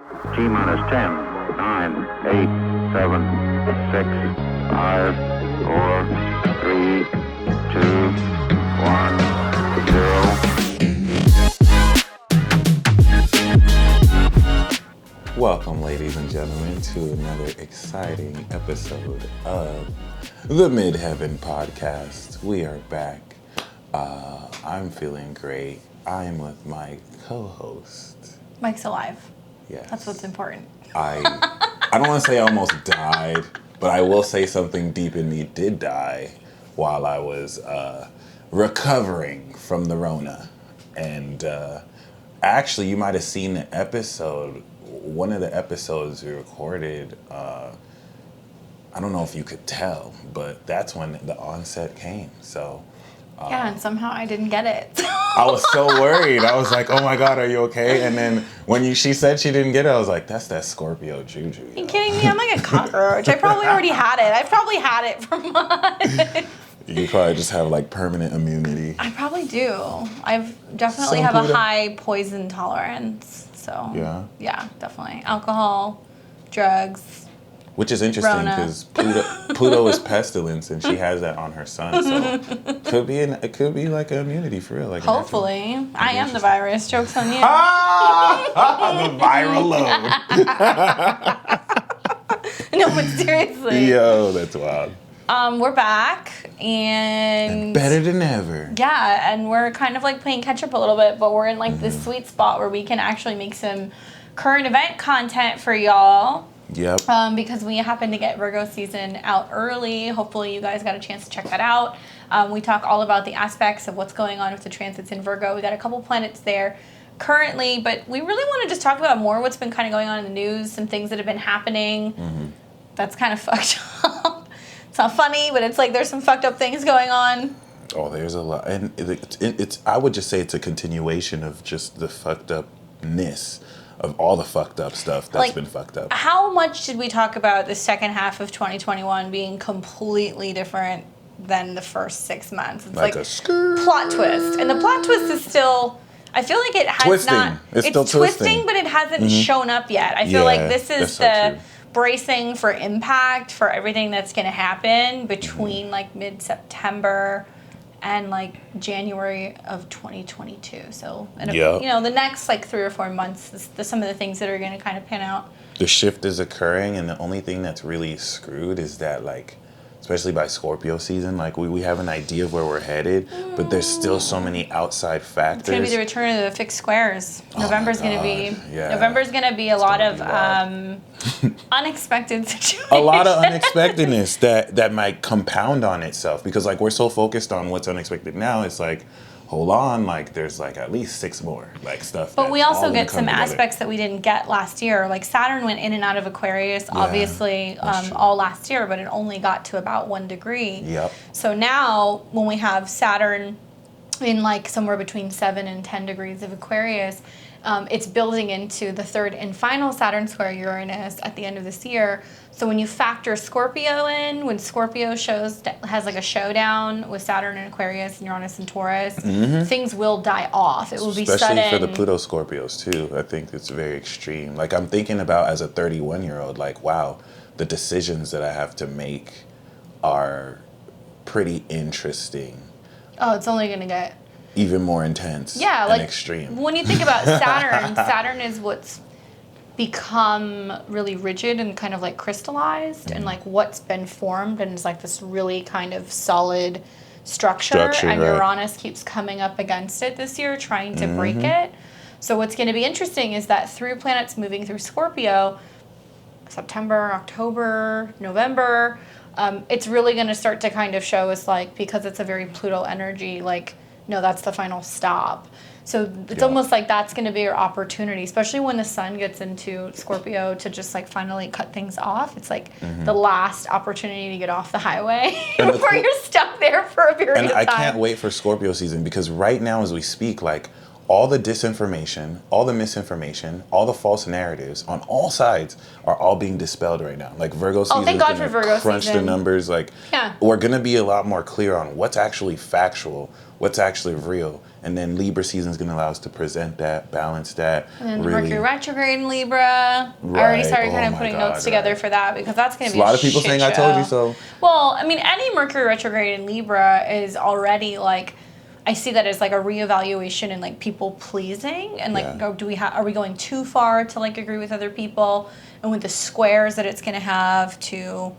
T-minus 10, 9, 8, 7, 6, 5, 4, 3, 2, 1, 0. Welcome, ladies and gentlemen, to another exciting episode of the Midheaven Podcast. We are back. I'm feeling great. I am with my co-host. Mike's alive. Yes. That's what's important. I don't want to say I almost died, but I will say something deep in me did die while I was recovering from the Rona. And actually, you might have seen the episode. One of the episodes we recorded, I don't know if you could tell, but that's when the onset came. So Yeah, and somehow I didn't get it. I was so worried. I was like, oh my God, are you okay? And then when she said she didn't get it, I was like, that's that Scorpio juju. Are you kidding me? I'm like a cockroach. I probably already had it. I probably had it for months. You probably just have like permanent immunity. I probably do. I've definitely have a high poison tolerance. So yeah, definitely. Alcohol, drugs. Which is interesting because Pluto is pestilence, and she has that on her sun. So it could be like an immunity for real. Like hopefully, I am the virus. Joke's on you. The viral load. No, but seriously. Yo, that's wild. We're back and better than ever. Yeah, and we're kind of like playing catch up a little bit, but we're in like this sweet spot where we can actually make some current event content for y'all. Yep. Because we happen to get Virgo season out early. Hopefully you guys got a chance to check that out. We talk all about the aspects of what's going on with the transits in Virgo. We got a couple planets there currently, but we really want to just talk about more what's been kind of going on in the news, some things that have been happening. That's kind of fucked up. It's not funny, but it's like there's some fucked up things going on. Oh, there's a lot. And it's I would just say it's a continuation of just the fucked upness of all the fucked up stuff that's been fucked up. How much did we talk about the second half of 2021 being completely different than the first 6 months? It's like a plot twist. And the plot twist is still, I feel like it has twisting. not. It's still twisting, but it hasn't shown up yet. I feel like this is the bracing for impact for everything that's going to happen between like mid-September and like January of 2022. So, the next like 3 or 4 months, some of the things that are going to kind of pan out. The shift is occurring, and the only thing that's really screwed is that, like, especially by Scorpio season, like we have an idea of where we're headed, but there's still so many outside factors. It's going to be the return of the fixed squares. November's going to be a lot of unexpected situations. A lot of unexpectedness that might compound on itself, because like we're so focused on what's unexpected now, it's like, hold on, like there's like at least 6 more like stuff. But we also get some aspects that we didn't get last year. Like Saturn went in and out of Aquarius, obviously, all last year, but it only got to about 1 degree. Yep. So now when we have Saturn in like somewhere between 7 and 10 degrees of Aquarius, it's building into the third and final Saturn square Uranus at the end of this year. So when you factor Scorpio in, when Scorpio has like a showdown with Saturn and Aquarius and Uranus and Taurus, things will die off. It will be sudden. Especially for the Pluto Scorpios too. I think it's very extreme. Like I'm thinking about as a 31-year-old, like wow, the decisions that I have to make are pretty interesting. Oh, it's only going to get even more intense and extreme. When you think about Saturn, Saturn is what's become really rigid and kind of like crystallized and like what's been formed and is like this really kind of solid structure and Uranus keeps coming up against it this year trying to break it. So what's going to be interesting is that through planets moving through Scorpio, September, October, November, it's really going to start to kind of show us like, because it's a very Pluto energy, like, no, that's the final stop. So it's almost like that's going to be your opportunity, especially when the sun gets into Scorpio to just like finally cut things off. It's like the last opportunity to get off the highway before you're stuck there for a period of time. And I can't wait for Scorpio season because right now as we speak, like all the disinformation, all the misinformation, all the false narratives on all sides are all being dispelled right now. Like Virgo season thank is God for going Virgo to crunch season. the numbers. Like, Yeah. we're going to be a lot more clear on what's actually factual, what's actually real. And then Libra season is going to allow us to present that, balance that. And then really, Mercury retrograde in Libra. I Right. already started kind Oh of my putting God, notes together right. for that because that's going to be a lot of people shit saying I told you show. so. Well, I mean, any Mercury retrograde in Libra is already like, I see that as like a reevaluation and like people pleasing and like, Yeah. are we going too far to like agree with other people, and with the squares that it's going to have to,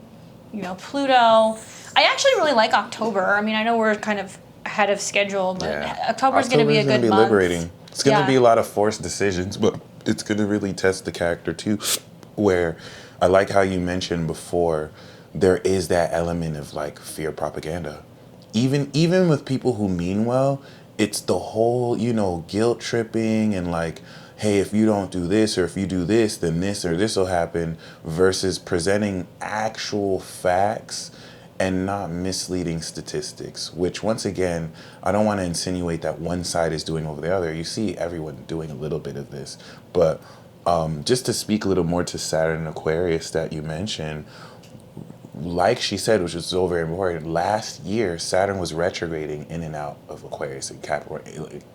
you know, Pluto. I actually really like October. I mean, I know we're kind of ahead of schedule, but October's going to be a good month. Liberating. It's going to Yeah. be a lot of forced decisions, but it's going to really test the character too. Where I like how you mentioned before, there is that element of like fear propaganda. Even with people who mean well, it's the whole, you know, guilt tripping and like, hey, if you don't do this or if you do this, then this or this will happen, versus presenting actual facts and not misleading statistics, which once again, I don't want to insinuate that one side is doing over the other. You see everyone doing a little bit of this. But just to speak a little more to Saturn and Aquarius that you mentioned, like she said, which is so very important, last year Saturn was retrograding in and out of Aquarius and Capricorn,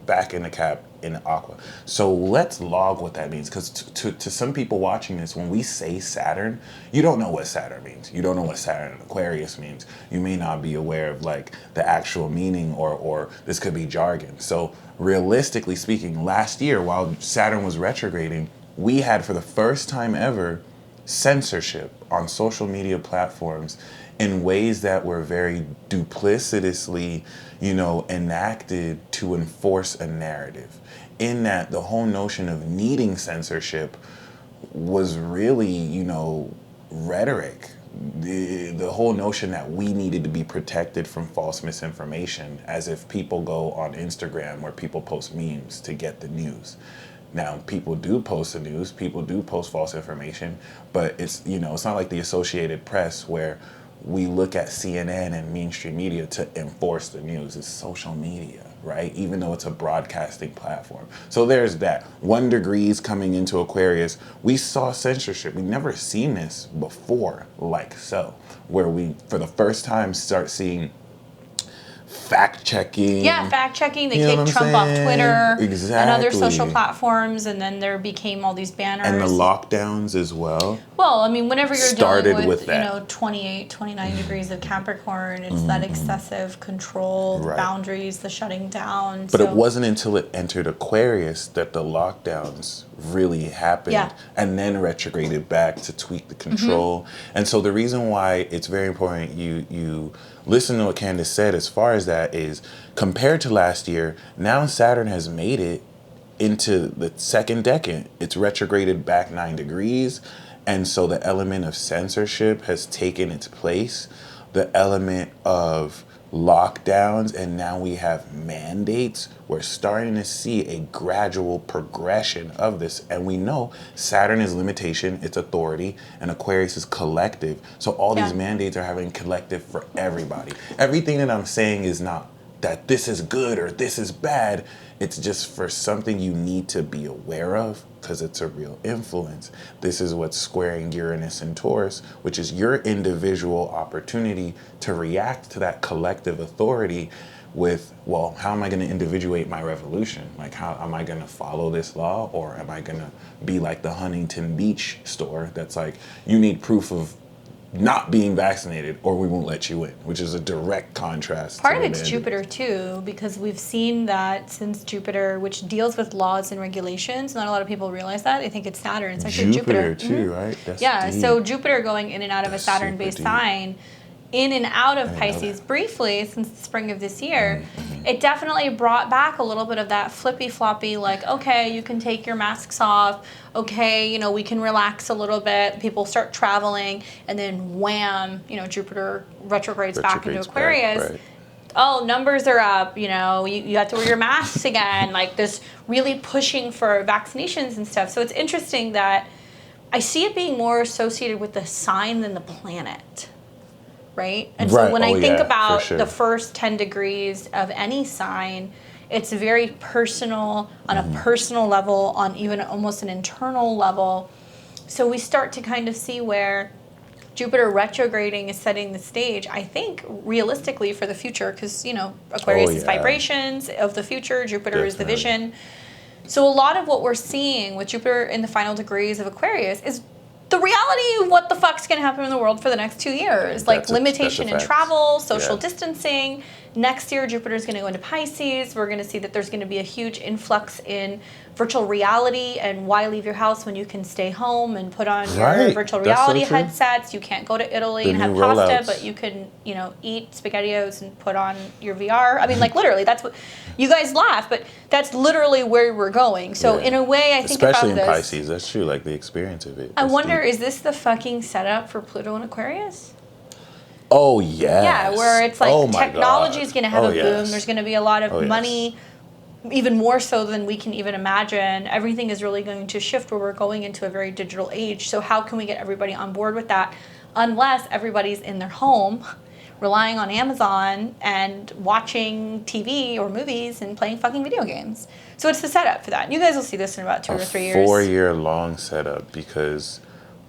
back into Cap in Aqua. So let's log what that means, because to some people watching this, when we say Saturn, you don't know what Saturn means. You don't know what Saturn and Aquarius means. You may not be aware of like the actual meaning, or this could be jargon. So realistically speaking, last year while Saturn was retrograding, we had for the first time ever censorship on social media platforms in ways that were very duplicitously, you know, enacted to enforce a narrative. In that, the whole notion of needing censorship was really, you know, rhetoric. The whole notion that we needed to be protected from false misinformation, as if people go on Instagram where people post memes to get the news. Now, people do post the news, people do post false information, but it's, you know, it's not like the Associated Press where we look at CNN and mainstream media to enforce the news. It's social media, right? Even though it's a broadcasting platform. So there's that. 1 degrees coming into Aquarius, we saw censorship. We've never seen this before like so, where we, for the first time, start seeing fact-checking. Yeah, fact-checking. They You know kicked what I'm Trump off saying? Twitter and other social Exactly. platforms, and then there became all these banners. And the lockdowns as well. Well, I mean, whenever you're Started dealing with with, that. you know, 28, 29 degrees of Capricorn, it's that excessive control, the Right. boundaries, the shutting down. But so, it wasn't until it entered Aquarius that the lockdowns really happened, Yeah. and then retrograded back to tweak the control. And so the reason why it's very important you listen to what Candace said as far as that is, compared to last year, now Saturn has made it into the second decade. It's retrograded back 9 degrees. And so the element of censorship has taken its place. The element of lockdowns, and now we have mandates. We're starting to see a gradual progression of this. And we know Saturn is limitation, it's authority, and Aquarius is collective. So all these mandates are having collective for everybody. Everything that I'm saying is not that this is good or this is bad. It's just for something you need to be aware of, because it's a real influence. This is what's squaring Uranus and Taurus, which is your individual opportunity to react to that collective authority with, well, how am I going to individuate my revolution? Like, how am I going to follow this law, or am I going to be like the Huntington Beach store that's like, you need proof of not being vaccinated or we won't let you in, which is a direct contrast. part to of the it's mandate. Jupiter too, because we've seen that since Jupiter, which deals with laws and regulations. Not a lot of people realize that. I think it's Saturn. It's actually Jupiter. too, right? That's Yeah, deep. so Jupiter going in and out of a That's Saturn-based super deep. sign, in and out of I know Pisces that. briefly since the spring of this year, Mm-hmm. it definitely brought back a little bit of that flippy-floppy, like, okay, you can take your masks off, okay, you know, we can relax a little bit, people start traveling, and then wham, you know, Jupiter retrogrades back into Retrogrades back, Aquarius. right. Oh, numbers are up, you know, you have to wear your masks again, like this really pushing for vaccinations and stuff. So it's interesting that I see it being more associated with the sign than the planet, right? And so Right. when Oh, I think yeah, for about sure. the first 10 degrees of any sign, It's very personal, on a personal level, on even almost an internal level. So we start to kind of see where Jupiter retrograding is setting the stage, I think, realistically for the future, because, Aquarius is vibrations of the future, Jupiter is the vision. So a lot of what we're seeing with Jupiter in the final degrees of Aquarius is the reality of what the fuck's going to happen in the world for the next 2 years. Like limitation in travel, social distancing. Next year, Jupiter is going to go into Pisces. We're going to see that there's going to be a huge influx in virtual reality and why leave your house when you can stay home and put on your virtual reality headsets. You can't go to Italy and have pasta, but you can, eat SpaghettiOs and put on your VR. I mean, like literally, that's what you guys laugh, but that's literally where we're going. So in a way, I think especially about in Pisces, that's true. Like the experience of it. I wonder, is this the fucking setup for Pluto and Aquarius? Oh, yes. Yeah, where it's like technology is going to have a boom. There's going to be a lot of money, even more so than we can even imagine. Everything is really going to shift where we're going into a very digital age. So how can we get everybody on board with that unless everybody's in their home relying on Amazon and watching TV or movies and playing fucking video games? So it's the setup for that. And you guys will see this in about 2 or 3 years. 4-year-long setup, because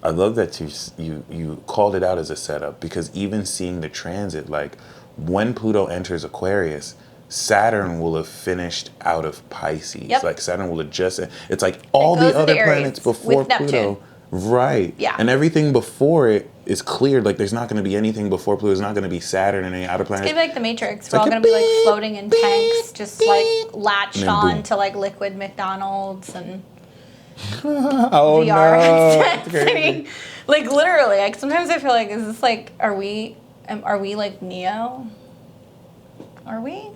I love that you called it out as a setup, because even seeing the transit, like when Pluto enters Aquarius, Saturn will have finished out of Pisces. Yep. Like Saturn will have just, it's like all the other planets before Pluto. Right. Yeah. And everything before it is cleared. Like there's not going to be anything before Pluto. There's not going to be Saturn and any outer planets. It's going to be like the Matrix. We're all going to be like floating in tanks, just like latched on to like liquid McDonald's and VR headsets. I mean, like literally, like sometimes I feel like, is this like, are we like Neo? Are we?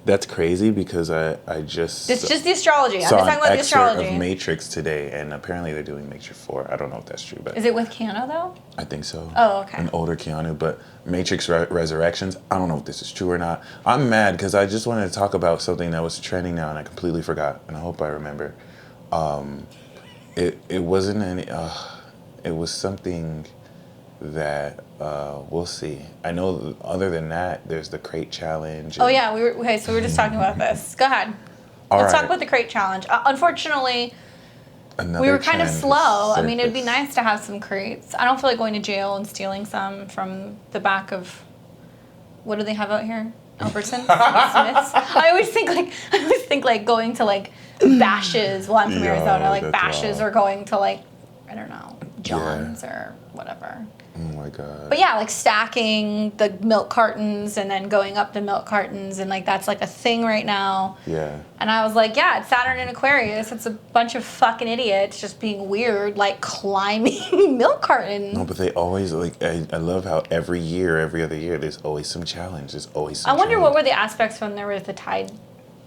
That's crazy, because I just it's just the astrology. I'm just saw talking about an the excerpt astrology of Matrix today, and apparently they're doing Matrix 4. I don't know if that's true, but is it with Keanu though? I think so. Oh, okay. An older Keanu, but Matrix Resurrections. I don't know if this is true or not. I'm mad because I just wanted to talk about something that was trending now, and I completely forgot, and I hope I remember. It wasn't any. It was something that we'll see. I know. Other than that, there's the crate challenge. Oh yeah, we were just talking about this. Go ahead. Let's talk about the crate challenge. Unfortunately, we were kind of slow. I mean, it'd be nice to have some crates. I don't feel like going to jail and stealing some from the back of. What do they have out here? Albertsons, Smiths. I always think like going to like Bash's. Well, I'm from Arizona. Like Bash's, or going to like, I don't know, John's or whatever. Oh my God. But yeah, like stacking the milk cartons and then going up the milk cartons, and like that's like a thing right now. Yeah. And I was like, yeah, it's Saturn in Aquarius. It's a bunch of fucking idiots just being weird, like climbing milk cartons. No, but they always like. I love how every other year, there's always some challenge. There's always some. I wonder challenge. what were the aspects when there was the Tide.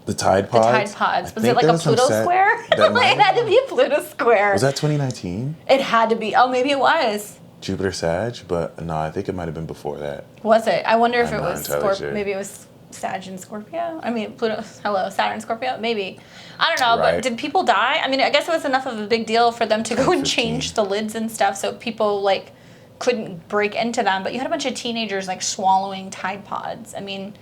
The Tide Pods? The Tide Pods. Was it like a Pluto square? It had to be a Pluto square. Was that 2019? It had to be. Oh, maybe it was. Jupiter Sag, but no, I think it might have been before that. Was it? I wonder if I'm it was sure. maybe it was Sag and Scorpio. I mean, Pluto. Hello, Saturn, Scorpio. Maybe. I don't know. But did people die? I mean, I guess it was enough of a big deal for them to go and change the lids and stuff, so people like couldn't break into them. But you had a bunch of teenagers like swallowing Tide Pods. I mean,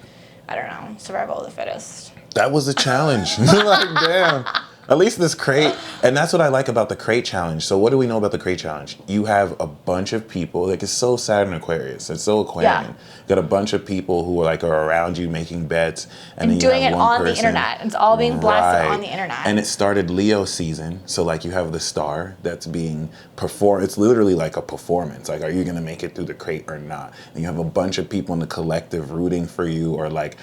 I don't know. Survival of the fittest. That was a challenge. Like, damn. At least this crate, and that's what I like about the crate challenge. So what do we know about the crate challenge? You have a bunch of people, like it's so Saturn Aquarius, it's so Aquarian. You got a bunch of people who are around you making bets. And then doing you have it one on the internet. It's all being blasted on the internet. And it started Leo season, so like you have the star that's being performed. It's literally like a performance. Like, are you gonna make it through the crate or not? And you have a bunch of people in the collective rooting for you, or like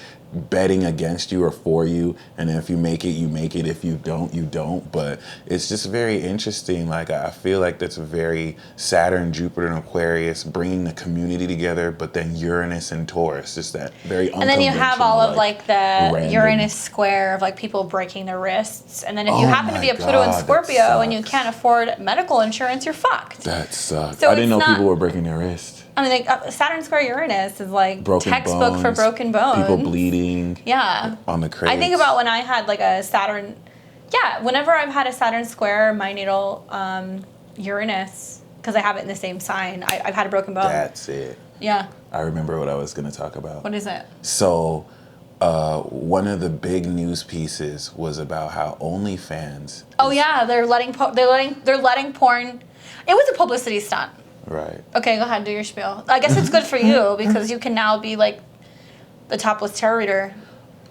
betting against you or for you, and if you make it, you make it. If you don't, you don't. But it's just very interesting. Like, I feel like that's very Saturn, Jupiter, and Aquarius, bringing the community together, but then Uranus and Taurus, just that very unconventional. And then you have all of like the random Uranus square of like people breaking their wrists, and then if you happen to be a Pluto and Scorpio and you can't afford medical insurance, you're fucked. That sucks. So I didn't know people were breaking their wrists. I mean, like Saturn square Uranus is like broken textbook bones, for broken bones. People bleeding. Yeah. On the crates. I think about when I had like a Saturn. Yeah, whenever I've had a Saturn square, my natal Uranus, because I have it in the same sign, I've had a broken bone. That's it. Yeah. I remember what I was going to talk about. What is it? So, one of the big news pieces was about how OnlyFans. Oh yeah, they're letting porn. It was a publicity stunt. Right. Okay, go ahead, do your spiel. I guess it's good for you because you can now be like the topless tarot reader.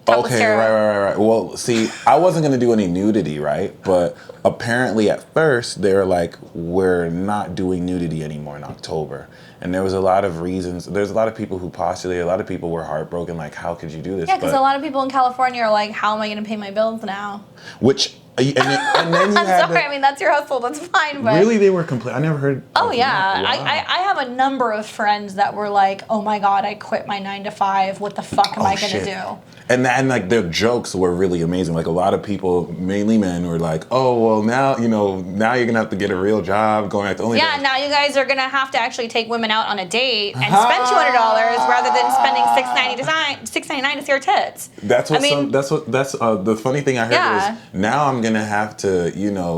Okay, right. Well, see, I wasn't going to do any nudity, right? But apparently at first, they were like, we're not doing nudity anymore in October. And there was a lot of reasons. There's a lot of people who postulated, a lot of people were heartbroken, like, how could you do this? Yeah, because a lot of people in California are like, how am I going to pay my bills now? Which, and then you I'm had sorry, I mean, that's your hustle, that's fine, but... Really, they were complaining? I never heard... Oh, yeah. Wow. I have a number of friends that were like, oh my God, I quit my 9 to 5. What the fuck am I going to do? And like their jokes were really amazing. Like a lot of people, mainly men, were like, "Oh well, now now you're gonna have to get a real job, going at the only." Yeah, now you guys are gonna have to actually take women out on a date and spend $200 rather than spending $6.99 to see her tits. That's the funny thing I heard was now I'm gonna have to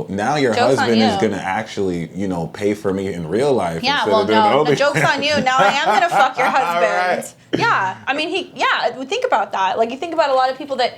now your husband is gonna actually pay for me in real life. Yeah, well no, the joke's on you. Now I am gonna fuck your husband. Right. Yeah, I mean think about that. Like you think about a lot of people that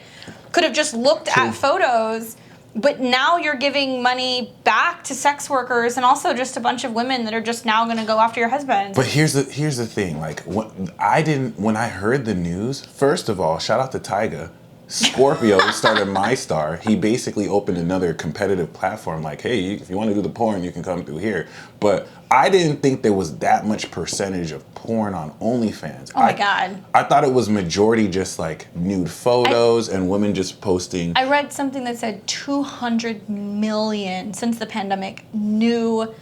could have just looked at photos, but now you're giving money back to sex workers and also just a bunch of women that are just now going to go after your husbands. But here's the thing. Like when I heard the news, first of all, shout out to Tyga. Scorpio started MyStar. He basically opened another competitive platform. Like, hey, if you want to do the porn, you can come through here. But I didn't think there was that much percentage of porn on OnlyFans. Oh my God. I thought it was majority just like nude photos and women just posting. I read something that said 200 million since the pandemic new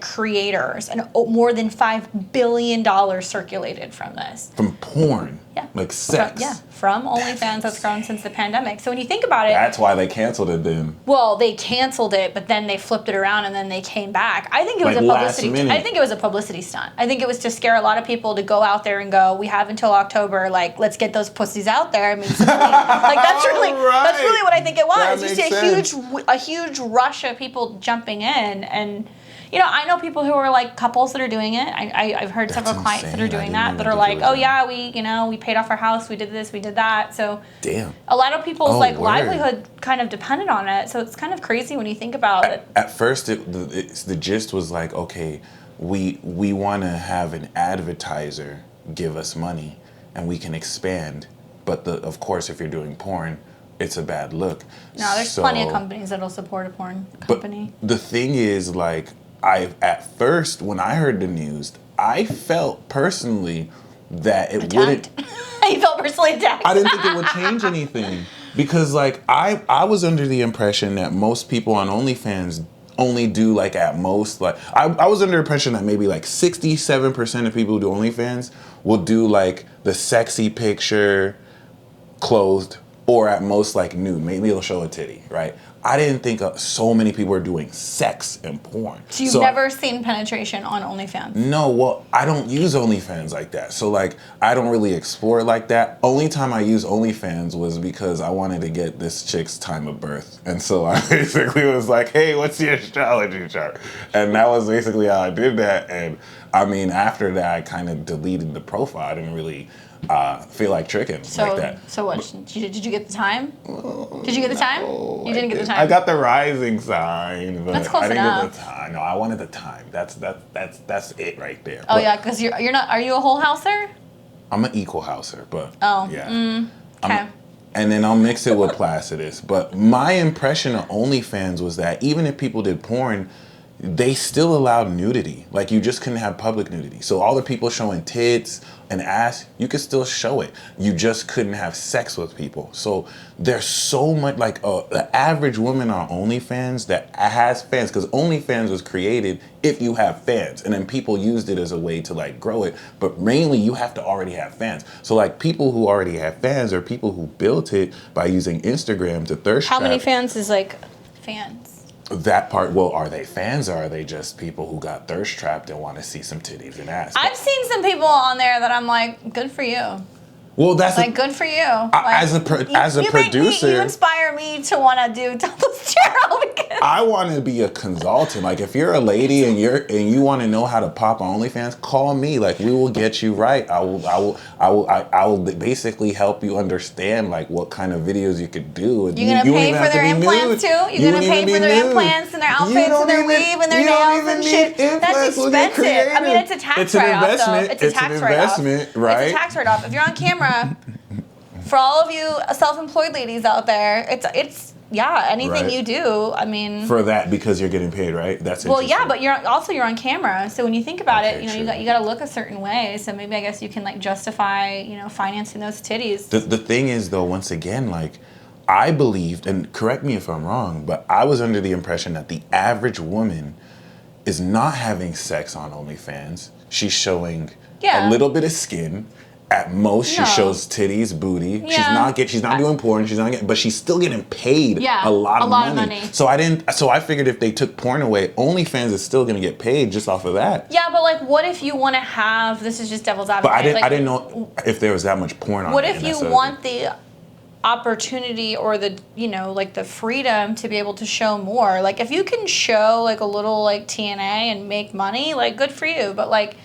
creators and more than $5 billion circulated from this. From porn. Yeah. Like sex. From OnlyFans that's grown since the pandemic. So when you think about it. That's why they canceled it then. Well, they canceled it, but then they flipped it around and then they came back. I think it was a publicity stunt. I think it was to scare a lot of people to go out there and go, we have until October, let's get those pussies out there. I mean, that's really what I think it was. You see a huge rush of people jumping in and I know people who are like couples that are doing it. I've heard several clients that are doing that are like, oh yeah, we paid off our house, we did this, we did that. So damn, a lot of people's livelihood kind of depended on it. So it's kind of crazy when you think about it. At first, the gist was like, okay, we want to have an advertiser give us money, and we can expand. But of course, if you're doing porn, it's a bad look. No, there's plenty of companies that'll support a porn company. But the thing is, like, at first, when I heard the news, I felt personally that it wouldn't... You felt personally attacked? I didn't think it would change anything. Because, like, I was under the impression that most people on OnlyFans only do, like, at most, like... I was under the impression that maybe, like, 67% of people who do OnlyFans will do, like, the sexy picture, clothed, or at most, like, nude. Maybe they'll show a titty, right? I didn't think so many people were doing sex and porn. So you've never seen penetration on OnlyFans? No, well, I don't use OnlyFans like that. So, like, I don't really explore it like that. Only time I used OnlyFans was because I wanted to get this chick's time of birth. And so I basically was like, hey, what's your astrology chart? And that was basically how I did that. And, I mean, after that, I kind of deleted the profile. I didn't really... feel like tricking like that. So what? Did you get the time? Did you get the time? No, you didn't get the time. I got the rising sign, but that's close I didn't enough. get the time. No, I wanted the time. That's it right there. Oh yeah, because you're not. Are you a whole houser? I'm an equal houser, but yeah. Okay. And then I'll mix it with Placidus. But my impression of OnlyFans was that even if people did porn, they still allowed nudity. Like, you just couldn't have public nudity. So all the people showing tits and ass, you could still show it. You just couldn't have sex with people. So there's so much, like, the average woman on OnlyFans that has fans, because OnlyFans was created if you have fans, and then people used it as a way to, like, grow it. But mainly, you have to already have fans. So, like, people who already have fans are people who built it by using Instagram to thirst trap. How many fans is, like, fans? That part, well, are they fans or are they just people who got thirst trapped and want to see some titties and ass? I've seen some people on there that I'm like, good for you. Well, that's like good for you. as a producer, you inspire me to want to do Topless Tarot because I want to be a consultant. Like if you're a lady and you want to know how to pop on OnlyFans, call me. Like we will get you right. I will basically help you understand like what kind of videos you could do. You're gonna pay for their implants too. You're gonna pay for their implants and their outfits and their weave and their nails and shit. That's expensive. I mean, it's a tax write-off though. It's a tax write-off, right? It's a tax write-off. If you're on camera. For all of you self-employed ladies out there, it's anything you do. I mean, for that because you're getting paid, right? That's well, yeah, but you're on camera. So when you think about it, you got to look a certain way. So maybe I guess you can like justify, financing those titties. The thing is though, once again, like I believed, and correct me if I'm wrong, but I was under the impression that the average woman is not having sex on OnlyFans. She's showing a little bit of skin. At most, she shows titties, booty. Yeah. She's not doing porn. But she's still getting paid a lot of money. So I figured if they took porn away, OnlyFans is still gonna get paid just off of that. Yeah, but like, what if you want to have? This is just devil's advocate. But I didn't know if there was that much porn on. What if you want the opportunity or the like the freedom to be able to show more? Like if you can show like a little like TNA and make money, like good for you. But like,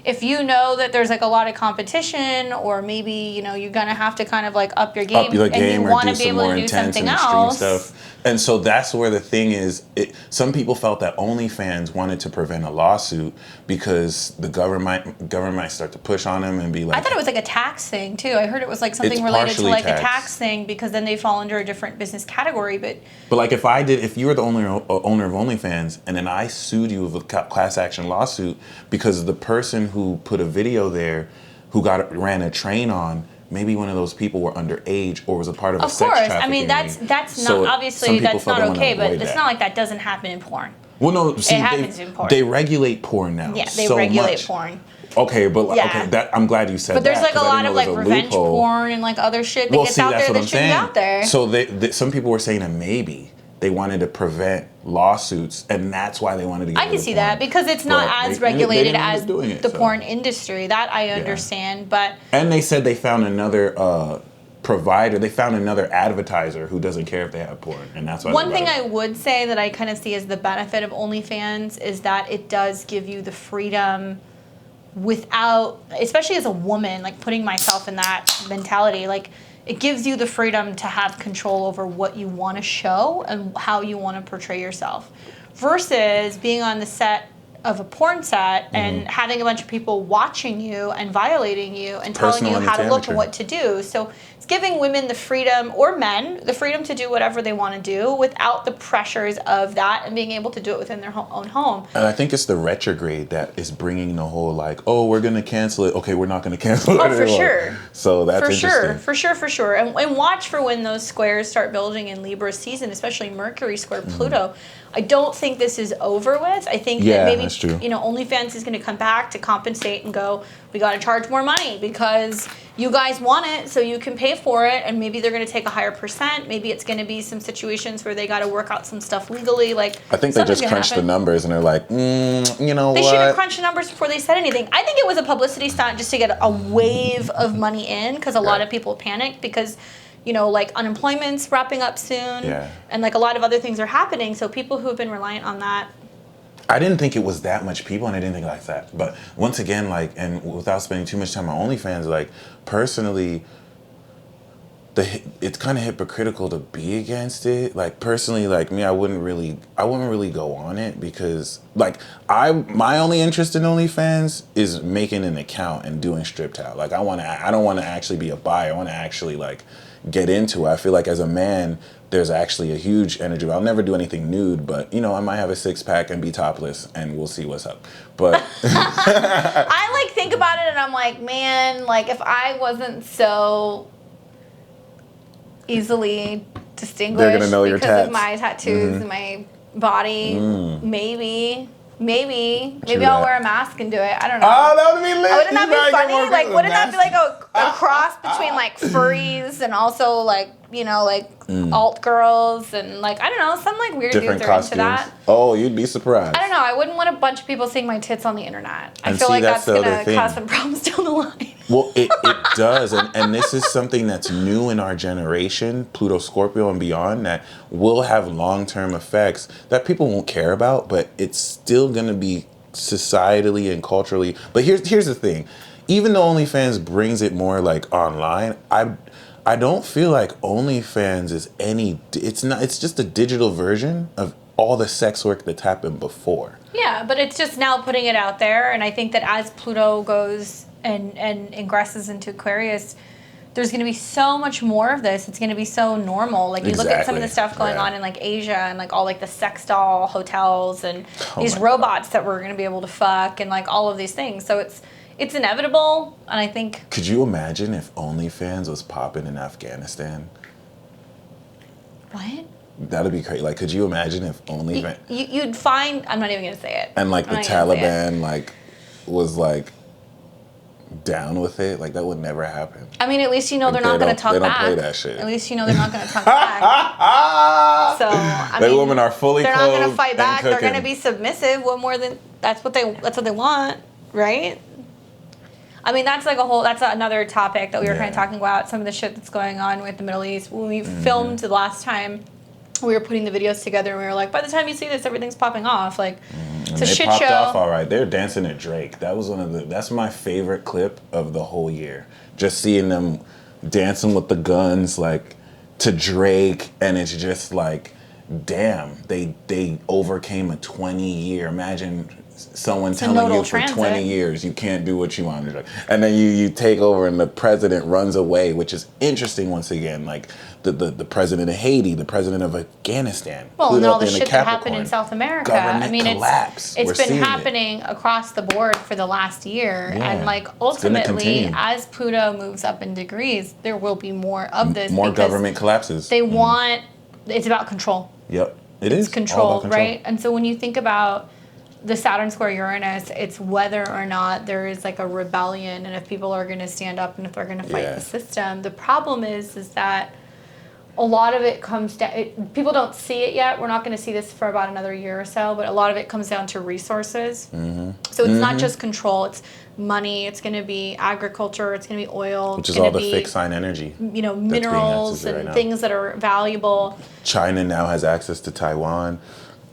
if you know that there's like a lot of competition, or maybe you're gonna have to kind of like up your game, and you want to be able to do something else. Stuff. And so that's where the thing is. Some people felt that OnlyFans wanted to prevent a lawsuit because the government might start to push on them and be like. I thought it was like a tax thing too. I heard it was like something related to like a tax thing because then they fall under a different business category. But like if you were the owner of OnlyFans and then I sued you with a class action lawsuit because the person who put a video there who ran a train on. Maybe one of those people were underage or was a part of a sex trafficking. Of course, I mean that's not obviously that's not okay, but it's not like that doesn't happen in porn. Well, no, see, it happens in porn. They regulate porn now. Yeah, they regulate porn. Okay, but I'm glad you said that. But there's like a lot of like revenge porn and like other shit that gets out there that shouldn't be out there. So some people were saying that maybe they wanted to prevent lawsuits, and that's why they wanted to get rid of I can see that because it's not as regulated as the porn industry. That I understand, but... And they said they found another provider. They found another advertiser who doesn't care if they have porn, and that's why... One thing I would say that I kind of see as the benefit of OnlyFans is that it does give you the freedom without... Especially as a woman, like putting myself in that mentality, like... It gives you the freedom to have control over what you want to show and how you want to portray yourself versus being on the set of a porn set and having a bunch of people watching you and violating you and telling you how to look and what to do. So it's giving women the freedom, or men, the freedom to do whatever they want to do without the pressures of that and being able to do it within their own home. And I think it's the retrograde that is bringing the whole like, oh, we're going to cancel it. Okay, we're not going to cancel it anymore. For sure. So that's interesting. For sure. And watch for when those squares start building in Libra season, especially Mercury square Pluto. I don't think this is over with. I think that maybe OnlyFans is going to come back to compensate and go, we got to charge more money because you guys want it, so you can pay for it, and maybe they're going to take a higher percent. Maybe it's going to be some situations where they got to work out some stuff legally. Like I think they just crunched the numbers and they're like, they should have crunched the numbers before they said anything. I think it was a publicity stunt just to get a wave of money in because a lot of people panicked because. Like unemployment's wrapping up soon, and like a lot of other things are happening. So people who have been reliant on that. I didn't think it was that much people, and I didn't think like that. But once again, like, and without spending too much time on OnlyFans, like personally, it's kind of hypocritical to be against it. Like personally, like me, I wouldn't really go on it because like my only interest in OnlyFans is making an account and doing stripped out. Like I don't want to actually be a buyer. I want to actually like get into it. I feel like as a man, there's actually a huge energy. I'll never do anything nude, but I might have a 6-pack and be topless, and we'll see what's up. But I like think about it, and I'm like, man, like if I wasn't so easily distinguished they're gonna know your because of my tattoos and my body, maybe I'll wear a mask and do it. I don't know. Oh, that would be lit. Wouldn't that be funny? Like, wouldn't that be like a cross between like furries and also like alt girls and like I don't know, some like weird different dudes are costumes. into that. Oh, you'd be surprised. I don't know. I wouldn't want a bunch of people seeing my tits on the internet. I feel like that's gonna cause some problems down the line. Well, it does. And this is something that's new in our generation, Pluto, Scorpio, and beyond, that will have long-term effects that people won't care about, but it's still going to be societally and culturally. But here's the thing. Even though OnlyFans brings it more like online, I don't feel like OnlyFans is it's just a digital version of all the sex work that's happened before. Yeah, but it's just now putting it out there, and I think that as Pluto goes and ingresses into Aquarius, there's going to be so much more of this. It's going to be so normal. Like, you look at some of the stuff going on in, like, Asia, and, like, all, like, the sex doll hotels and these robots that we're going to be able to fuck, and, like, all of these things. So it's inevitable, and I think... Could you imagine if OnlyFans was popping in Afghanistan? What? That'd be crazy. Like, could you imagine if OnlyFans... You'd find... I'm not even going to say it. And, like, the Taliban, like, was, like, down with it? Like, that would never happen. I mean, at least you know they're not going to talk back. They don't play that shit. At least you know they're not going to talk back. So, I mean... The women are fully clothed. They're not going to fight back. They're going to be submissive. What more than... That's what they want, right? I mean, that's another topic that we were kind of talking about, some of the shit that's going on with the Middle East. When we filmed the last time, we were putting the videos together, and we were like, by the time you see this, everything's popping off. Like, it's a shit show. They popped off all right. They're dancing at Drake. That was that's my favorite clip of the whole year. Just seeing them dancing with the guns, like, to Drake, and it's just like, damn, they overcame a 20-year. Imagine someone telling you for 20 years you can't do what you want to do. And then you take over and the president runs away, which is interesting once again. Like the president of Haiti, the president of Afghanistan. Well, and all the shit that happened in South America. I mean, it's been happening across the board for the last year. Yeah, and like ultimately, as Pluto moves up in degrees, there will be more of this. More government collapses. They want, it's about control. Yep, it's control, right? And so when you think about the Saturn square Uranus, it's whether or not there is like a rebellion, and if people are going to stand up and if they're going to fight the system. The problem is that a lot of it comes down, people don't see it yet. We're not going to see this for about another year or so, but a lot of it comes down to resources. So it's not just control, it's money, it's going to be agriculture, it's going to be oil. Which is all the fixed sign energy. You know, minerals and things that are valuable. China now has access to Taiwan.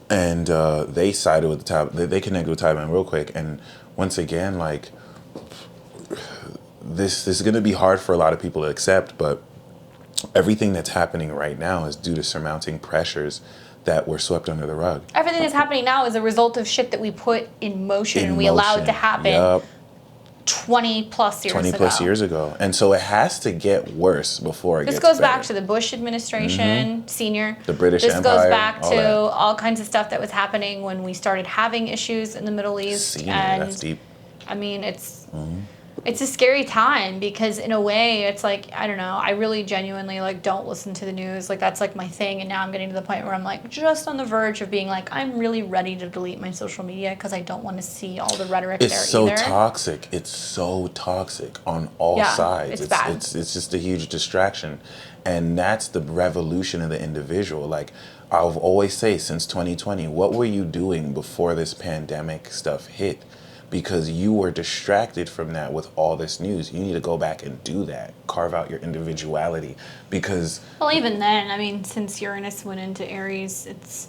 And they sided with the Taliban. They connected with Taliban real quick. And once again, like, this is going to be hard for a lot of people to accept, but everything that's happening right now is due to surmounting pressures that were swept under the rug. Everything that's happening now is a result of shit that we put in motion and we allowed to happen 20 plus years ago. And so it has to get worse before it gets better. This goes back to the Bush administration, senior. The British Empire. This goes back to all kinds of stuff that was happening when we started having issues in the Middle East. Senior, that's deep. I mean, it's a scary time because in a way it's like, I don't know, I really genuinely like don't listen to the news. Like that's like my thing. And now I'm getting to the point where I'm like just on the verge of being like, I'm really ready to delete my social media because I don't want to see all the rhetoric there either. It's so toxic. It's so toxic on all sides. It's bad. It's just a huge distraction. And that's the revolution of the individual. Like I've always say since 2020, what were you doing before this pandemic stuff hit? Because you were distracted from that with all this news. You need to go back and do that. Carve out your individuality. Because... Well, even then, I mean, since Uranus went into Aries, it's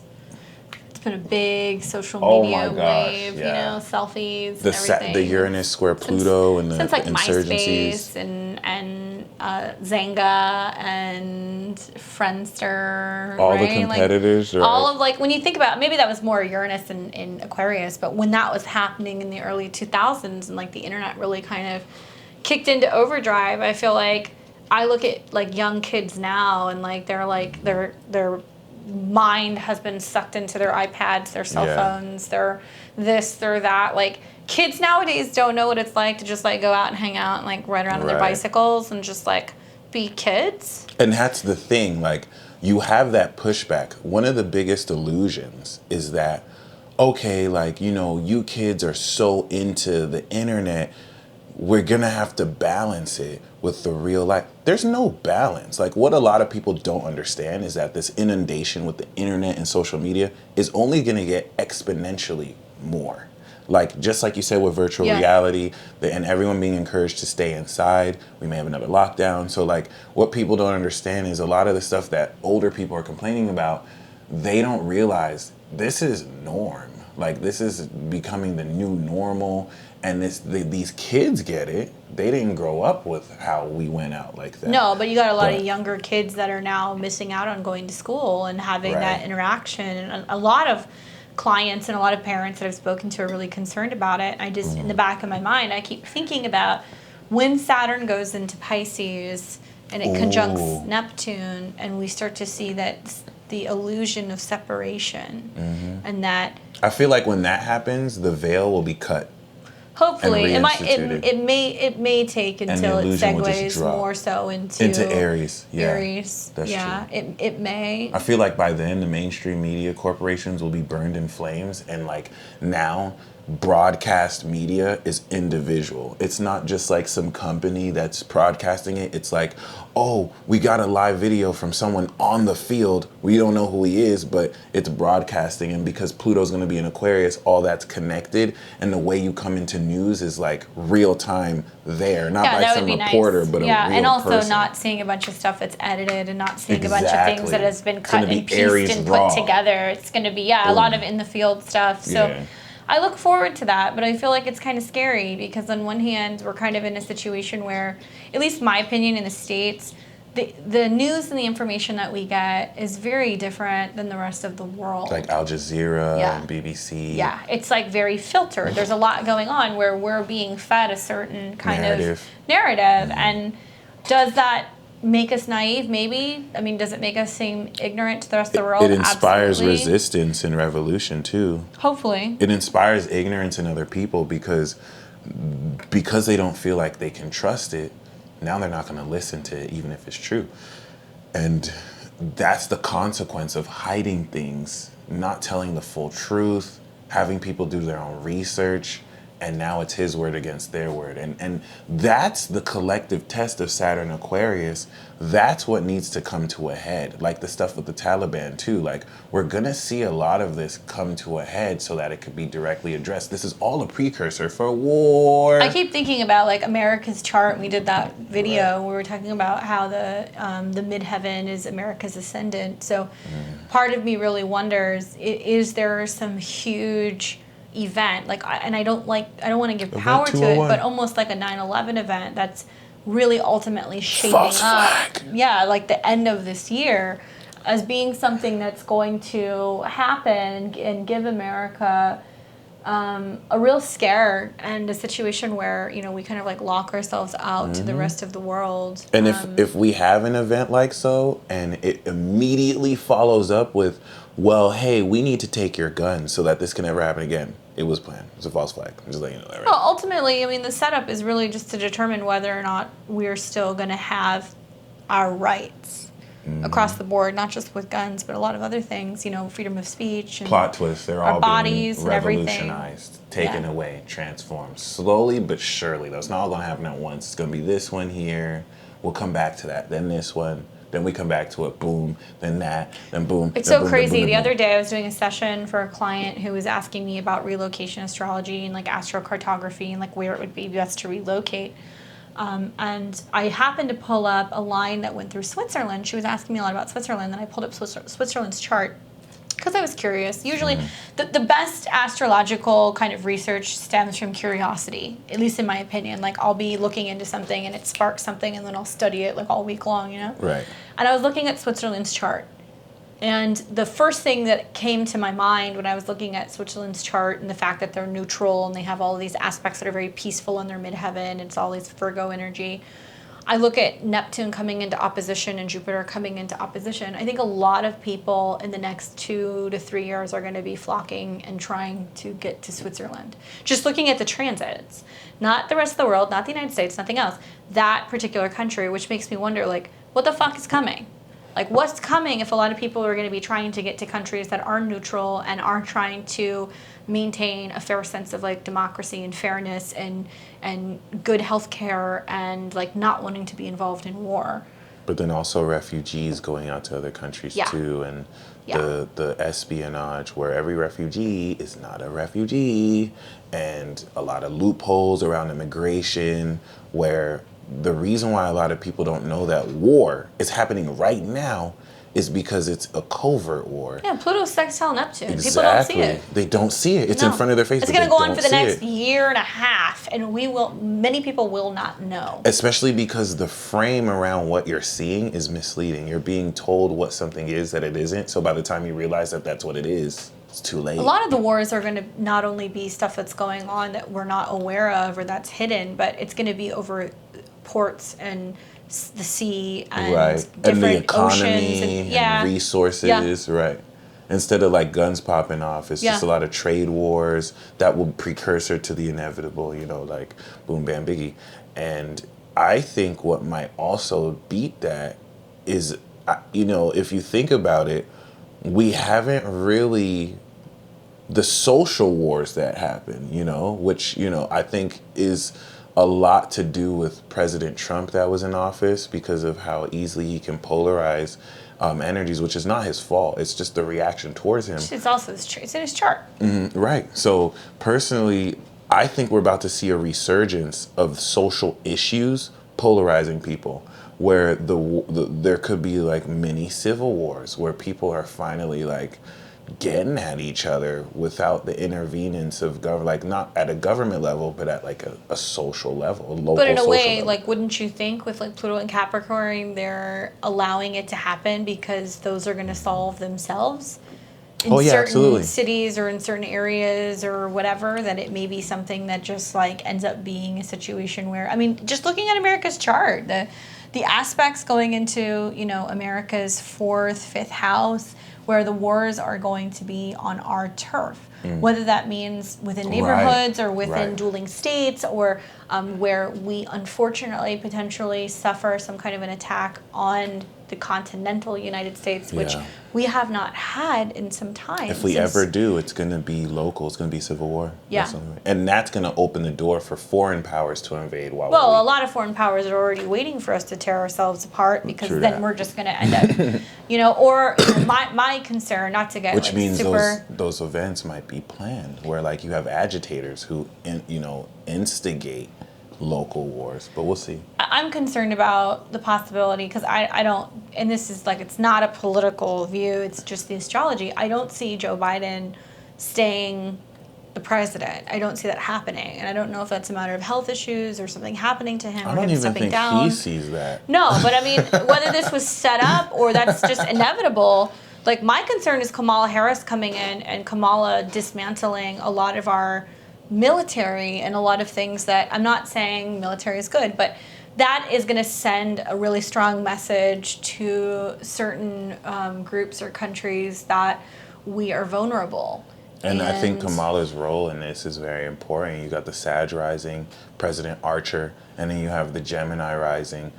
been a big social media wave, you know, selfies and everything. The Uranus square Pluto and the since like insurgencies. MySpace and Zanga and Friendster, all the competitors, like, all of like when you think about maybe that was more Uranus in Aquarius, but when that was happening in the early 2000s and like the internet really kind of kicked into overdrive, I feel like I look at like young kids now and like they're like their mind has been sucked into their iPads, their cell phones, their this, their that. Like kids nowadays don't know what it's like to just like go out and hang out and like ride around on their bicycles and just like be kids. And that's the thing, like you have that pushback. One of the biggest illusions is that, okay, like, you know, you kids are so into the internet, we're gonna have to balance it with the real life. There's no balance. Like what a lot of people don't understand is that this inundation with the internet and social media is only gonna get exponentially more. Like, just like you said with virtual reality, and everyone being encouraged to stay inside, we may have another lockdown. So, like, what people don't understand is a lot of the stuff that older people are complaining about, they don't realize this is norm. Like, this is becoming the new normal. And these kids get it. They didn't grow up with how we went out like that. No, but you got a lot of younger kids that are now missing out on going to school and having that interaction. And a lot of clients and a lot of parents that I've spoken to are really concerned about it. I just, in the back of my mind, I keep thinking about when Saturn goes into Pisces and it conjuncts Neptune, and we start to see that the illusion of separation, and that I feel like when that happens, the veil will be cut. Hopefully, it may take until it segues more so into Aries. Yeah, Aries. That's true. It may. I feel like by then the mainstream media corporations will be burned in flames, and like now, broadcast media is individual. It's not just like some company that's broadcasting it. It's like, oh, we got a live video from someone on the field. We don't know who he is, but it's broadcasting. And because Pluto's going to be in Aquarius, all that's connected. And the way you come into news is like real time there, not by some reporter, but a real and also person. Not seeing a bunch of stuff that's edited and not seeing a bunch of things that has been cut and pieced and put together. It's going to be a lot of in the field stuff. So. I look forward to that, but I feel like it's kind of scary because on one hand, we're kind of in a situation where, at least my opinion in the States, the news and the information that we get is very different than the rest of the world. Like Al Jazeera and BBC. Yeah, it's like very filtered. There's a lot going on where we're being fed a certain kind of narrative. And does that make us naive? Maybe. I mean, does it make us seem ignorant to the rest of the world? It inspires resistance and revolution too. Hopefully. It inspires ignorance in other people because they don't feel like they can trust it. Now they're not going to listen to it, even if it's true. And that's the consequence of hiding things, not telling the full truth, having people do their own research. And now it's his word against their word. And that's the collective test of Saturn Aquarius. That's what needs to come to a head. Like the stuff with the Taliban too. Like we're going to see a lot of this come to a head so that it could be directly addressed. This is all a precursor for war. I keep thinking about like America's chart. We did that video where we were talking about how the midheaven is America's ascendant. So part of me really wonders, is there some huge event, like, and I don't want to give power to it, but almost like a 9/11 event that's really ultimately shaping up, like the end of this year as being something that's going to happen and give America a real scare and a situation where, you know, we kind of like lock ourselves out to the rest of the world. And if we have an event like so and it immediately follows up with, well, hey, we need to take your guns so that this can never happen again. It was planned. It's a false flag. I'm just letting you know that, right? Well, ultimately, I mean, the setup is really just to determine whether or not we're still going to have our rights across the board, not just with guns, but a lot of other things, you know, freedom of speech. And plot twists. They're all bodies being revolutionized, taken away, transformed. Slowly but surely, though. It's not all going to happen at once. It's going to be this one here. We'll come back to that. Then this one. Then we come back to it, boom, then that, then boom. It's so crazy. The other day I was doing a session for a client who was asking me about relocation astrology and like astrocartography and like where it would be best to relocate. And I happened to pull up a line that went through Switzerland. She was asking me a lot about Switzerland, and I pulled up Switzerland's chart because I was curious. Usually the best astrological kind of research stems from curiosity, at least in my opinion. Like I'll be looking into something and it sparks something and then I'll study it like all week long, you know? Right. And I was looking at Switzerland's chart. And the first thing that came to my mind when I was looking at Switzerland's chart and the fact that they're neutral and they have all of these aspects that are very peaceful in their midheaven, it's all this Virgo energy. I look at Neptune coming into opposition and Jupiter coming into opposition. I think a lot of people in the next 2 to 3 years are going to be flocking and trying to get to Switzerland. Just looking at the transits, not the rest of the world, not the United States, nothing else. That particular country, which makes me wonder, like, what the fuck is coming? Like, what's coming if a lot of people are going to be trying to get to countries that are neutral and are trying to maintain a fair sense of like democracy and fairness and good health care and like not wanting to be involved in war? But then also refugees going out to other countries too, and the espionage where every refugee is not a refugee, and a lot of loopholes around immigration where the reason why a lot of people don't know that war is happening right now is because it's a covert war. Yeah, Pluto's sextile Neptune. Exactly. People don't see it. They don't see it. It's in front of their face. It's going to go on for the next year and a half, and many people will not know. Especially because the frame around what you're seeing is misleading. You're being told what something is that it isn't. So by the time you realize that that's what it is, it's too late. A lot of the wars are going to not only be stuff that's going on that we're not aware of or that's hidden, but it's going to be over ports and the sea and different and the economy oceans and resources, right? Instead of like guns popping off, it's just a lot of trade wars that will precursor to the inevitable, like boom, bam, biggie. And I think what might also beat that is, if you think about it, we haven't really, the social wars that happen, which, I think is a lot to do with President Trump that was in office because of how easily he can polarize energies, which is not his fault. It's just the reaction towards him. It's also it's in his chart. Mm-hmm, right. So personally, I think we're about to see a resurgence of social issues polarizing people, where there could be like mini civil wars where people are finally like getting at each other without the intervenence of like not at a government level, but at like a social level, a local. But in a way, level. like, wouldn't you think with like Pluto and Capricorn, they're allowing it to happen because those are going to solve themselves in certain absolutely. cities or in certain areas or whatever, that it may be something that just like ends up being a situation where, I mean, just looking at America's chart, the aspects going into, America's 4th, 5th house, where the wars are going to be on our turf, whether that means within neighborhoods or within dueling states, or where we unfortunately potentially suffer some kind of an attack on the continental United States, which we have not had in some time. If we ever do, it's going to be local. It's going to be civil war. Yeah. And that's going to open the door for foreign powers to invade. Well, a lot of foreign powers are already waiting for us to tear ourselves apart, because then we're just going to end up, or my concern, not to get which like means super... those events might be planned, where like you have agitators who, instigate local wars, but we'll see. I'm concerned about the possibility, because I don't, and this is like, it's not a political view, it's just the astrology. I don't see Joe Biden staying the president. I don't see that happening, and I don't know if that's a matter of health issues or something happening to him, I or don't him even stepping think down. he sees that. No, but I mean, whether this was set up or that's just inevitable. Like, my concern is Kamala Harris coming in and Kamala dismantling a lot of our military and a lot of things that, I'm not saying military is good, but that is going to send a really strong message to certain groups or countries that we are vulnerable. And I think Kamala's role in this is very important. You got the Sag rising, President Archer, and then you have the Gemini rising,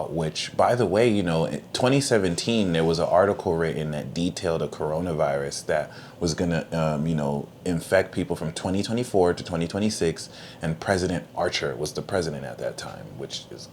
which, by the way, in 2017, there was an article written that detailed a coronavirus that was going to, infect people from 2024 to 2026. And President Archer was the president at that time, which is,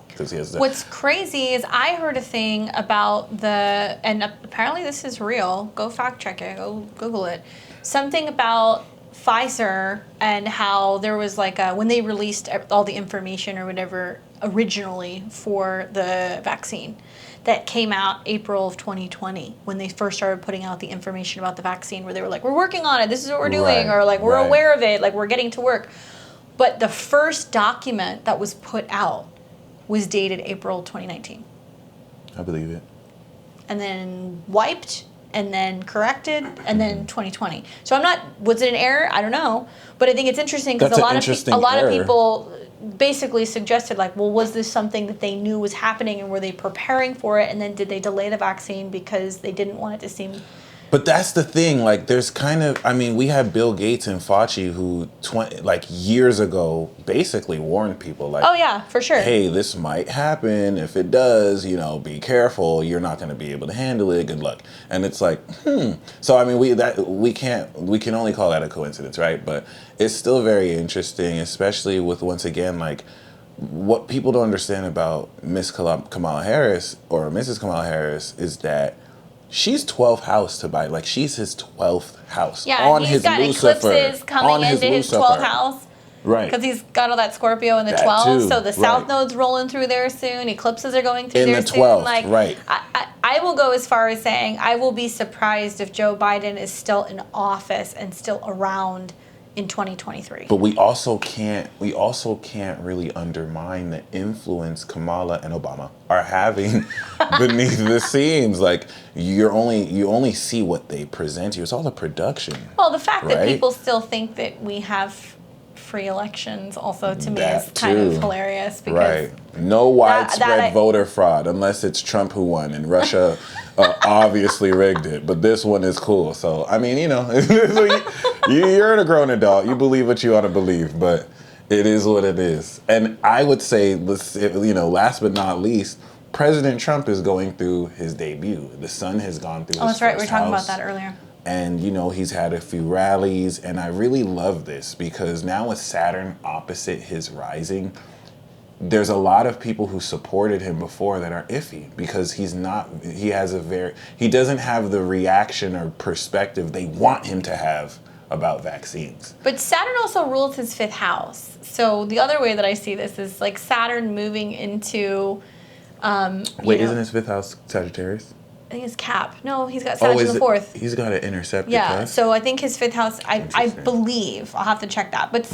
because he has the... What's crazy is I heard a thing about and apparently this is real, go fact check it, go Google it, something about Pfizer and how there was like when they released all the information or whatever originally for the vaccine that came out April of 2020, when they first started putting out the information about the vaccine, where they were like, we're working on it, this is what we're doing, or like, we're aware of it, like, we're getting to work. But the first document that was put out was dated April 2019. I believe it. And then wiped, and then corrected, and then 2020. So was it an error? I don't know. But I think it's interesting because a lot of people basically suggested, like, well, was this something that they knew was happening, and were they preparing for it? And then did they delay the vaccine because they didn't want it to seem... But that's the thing, like, there's kind of, we had Bill Gates and Fauci who, years ago, basically warned people, like, oh, yeah, for sure. Hey, this might happen. If it does, be careful. You're not going to be able to handle it. Good luck. And it's like, So, we can only call that a coincidence, right? But it's still very interesting, especially with, once again, like, what people don't understand about Miss Kamala Harris or Mrs. Kamala Harris is that she's 12th house to Biden. Like, she's his 12th house. Yeah, on he's his got Lucifer, eclipses coming into his 12th house. Right. Because he's got all that Scorpio in the That 12th. too, So the South right. Node's rolling through there soon. Eclipses are going through In there the soon. 12th, Like, right. I will go as far as saying I will be surprised if Joe Biden is still in office and still around in 2023. But we also can't really undermine the influence Kamala and Obama are having beneath the scenes. Like, you only see what they present you. It's all the production. Well, the fact that right? people still think that we have free elections also to me That is kind of too. hilarious because Right. No widespread that voter fraud unless it's Trump who won and Russia obviously rigged it. But this one is cool. So, I mean, you're a grown adult. You believe what you want to believe, but it is what it is. And I would say, last but not least, President Trump is going through his debut. The sun has gone through his that's right. We were first talking house. about that earlier. And, he's had a few rallies, and I really love this because now with Saturn opposite his rising, there's a lot of people who supported him before that are iffy because he doesn't have the reaction or perspective they want him to have about vaccines. But Saturn also rules his 5th house. So the other way that I see this is like Saturn moving into... Isn't his 5th house Sagittarius? I think it's Cap. No, he's got Saturn in the 4th. He's got an intercepted Yeah, class? so I think his 5th house, I believe, I'll have to check that. But,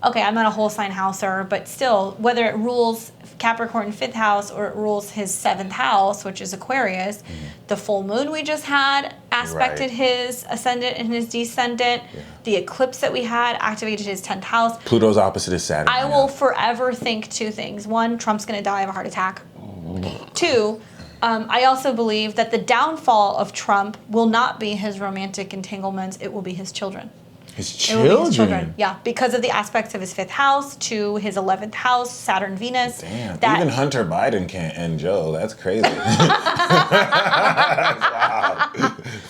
okay, I'm not a whole sign houser, but still, whether it rules Capricorn 5th house or it rules his 7th house, which is Aquarius, the full moon we just had aspected his ascendant and his descendant. Yeah. The eclipse that we had activated his 10th house. Pluto's opposite is Saturn. I will forever think 2 things. 1, Trump's going to die of a heart attack. 2, I also believe that the downfall of Trump will not be his romantic entanglements, it will be his children. His children? It will be his children, yeah. Because of the aspects of his 5th house to his 11th house, Saturn, Venus. Damn, even Hunter Biden can't end Joe. That's crazy. Wow.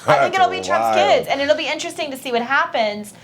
I think it'll be Trump's kids. And it'll be interesting to see what happens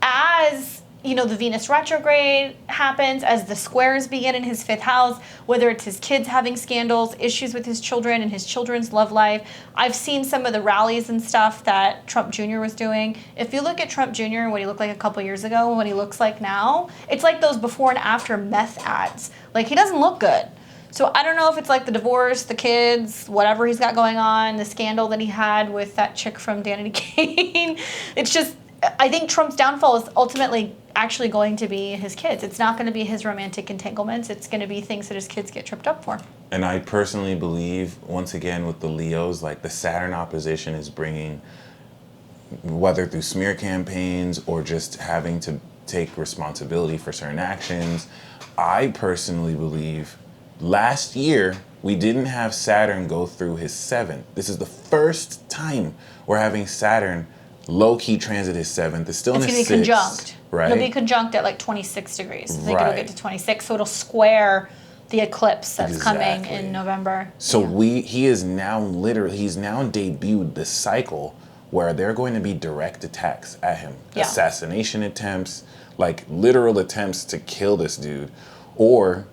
as... the Venus retrograde happens, as the squares begin in his 5th house, whether it's his kids having scandals, issues with his children and his children's love life. I've seen some of the rallies and stuff that Trump Jr. was doing. If you look at Trump Jr. and what he looked like a couple years ago and what he looks like now, it's like those before and after meth ads. Like, he doesn't look good. So I don't know if it's like the divorce, the kids, whatever he's got going on, the scandal that he had with that chick from Danity Kane. It's just... I think Trump's downfall is ultimately actually going to be his kids. It's not going to be his romantic entanglements. It's going to be things that his kids get tripped up for. And I personally believe, once again, with the Leos, like the Saturn opposition is bringing, whether through smear campaigns or just having to take responsibility for certain actions, I personally believe last year we didn't have Saturn go through his 7th. This is the first time we're having Saturn low-key transit his 7th. It's still in his 6th. It's going to be conjunct. Right? It'll be conjunct at like 26 degrees. I think it'll get to 26, so it'll square the eclipse that's coming in November. So he is now he's now debuted the cycle where they're going to be direct attacks at him. Yeah. Assassination attempts, like literal attempts to kill this dude or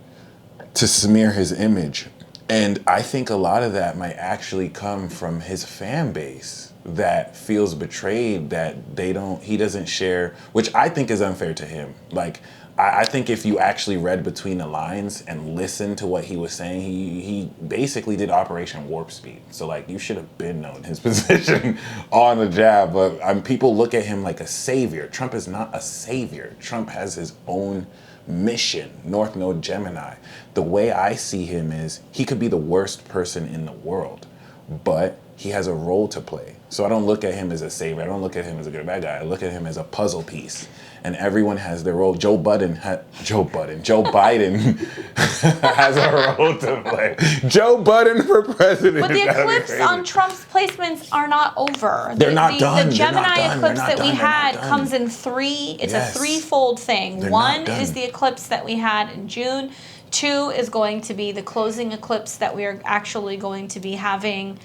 to smear his image. And I think a lot of that might actually come from his fan base that feels betrayed that he doesn't share, which I think is unfair to him. Like, I think if you actually read between the lines and listened to what he was saying, he basically did Operation Warp Speed. So, like, you should have been known his position on the jab. But people look at him like a savior. Trump is not a savior. Trump has his own mission, North Node Gemini. The way I see him is he could be the worst person in the world, but he has a role to play. So I don't look at him as a savior. I don't look at him as a good or bad guy. I look at him as a puzzle piece. And everyone has their role. Joe Biden has a role to play. Joe Biden for president. But the eclipse on Trump's placements are not over. They're not done. The Gemini eclipse that we had comes in 3. It's a threefold thing. 1 is the eclipse that we had in June. 2 is going to be the closing eclipse that we are actually going to be having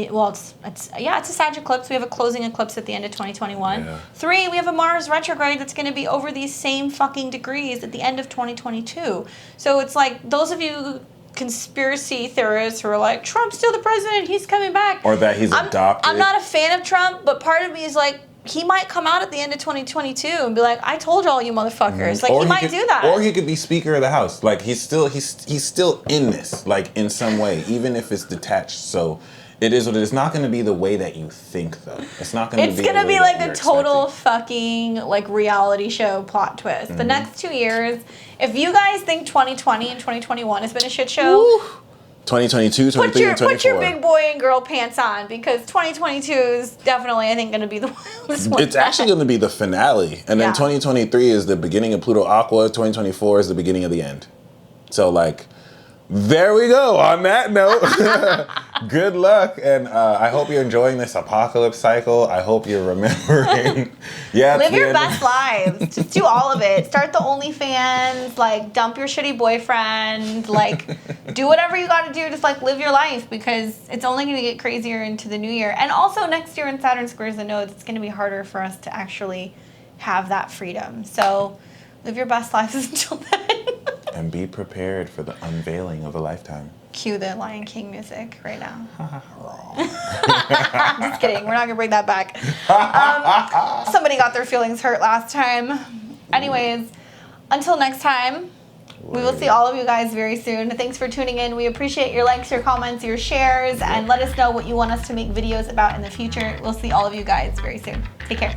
it's a Sag eclipse. We have a closing eclipse at the end of 2021. Yeah. 3, we have a Mars retrograde that's going to be over these same fucking degrees at the end of 2022. So it's like, those of you conspiracy theorists who are like, Trump's still the president, he's coming back. Or that he's adopted. I'm not a fan of Trump, but part of me is like, he might come out at the end of 2022 and be like, I told y'all, you motherfuckers. Like, he might do that. Or he could be Speaker of the House. Like, he's still in this, like, in some way, even if it's detached. So it is what it is. It's not going to be the way that you think, though. It's not going to be. It's going to be like a total fucking like reality show plot twist. The next 2 years, if you guys think 2020 and 2021 has been a shit show. Woo. 2022, 23, and 24. Put your big boy and girl pants on, because 2022 is definitely, I think, going to be the one. It's actually going to be the finale. And then 2023 is the beginning of Pluto Aqua. 2024 is the beginning of the end. So, like, there we go. On that note, good luck. And I hope you're enjoying this apocalypse cycle. I hope you're remembering. Live your best lives. Just do all of it. Start the OnlyFans. Like, dump your shitty boyfriend. Like, do whatever you got to do. Just, like, live your life, because it's only going to get crazier into the new year. And also, next year when Saturn squares the nodes, it's going to be harder for us to actually have that freedom. So, live your best lives until then. And be prepared for the unveiling of a lifetime. Cue the Lion King music right now. Just kidding. We're not going to bring that back. Somebody got their feelings hurt last time. Anyways, until next time, we will see all of you guys very soon. Thanks for tuning in. We appreciate your likes, your comments, your shares, and let us know what you want us to make videos about in the future. We'll see all of you guys very soon. Take care.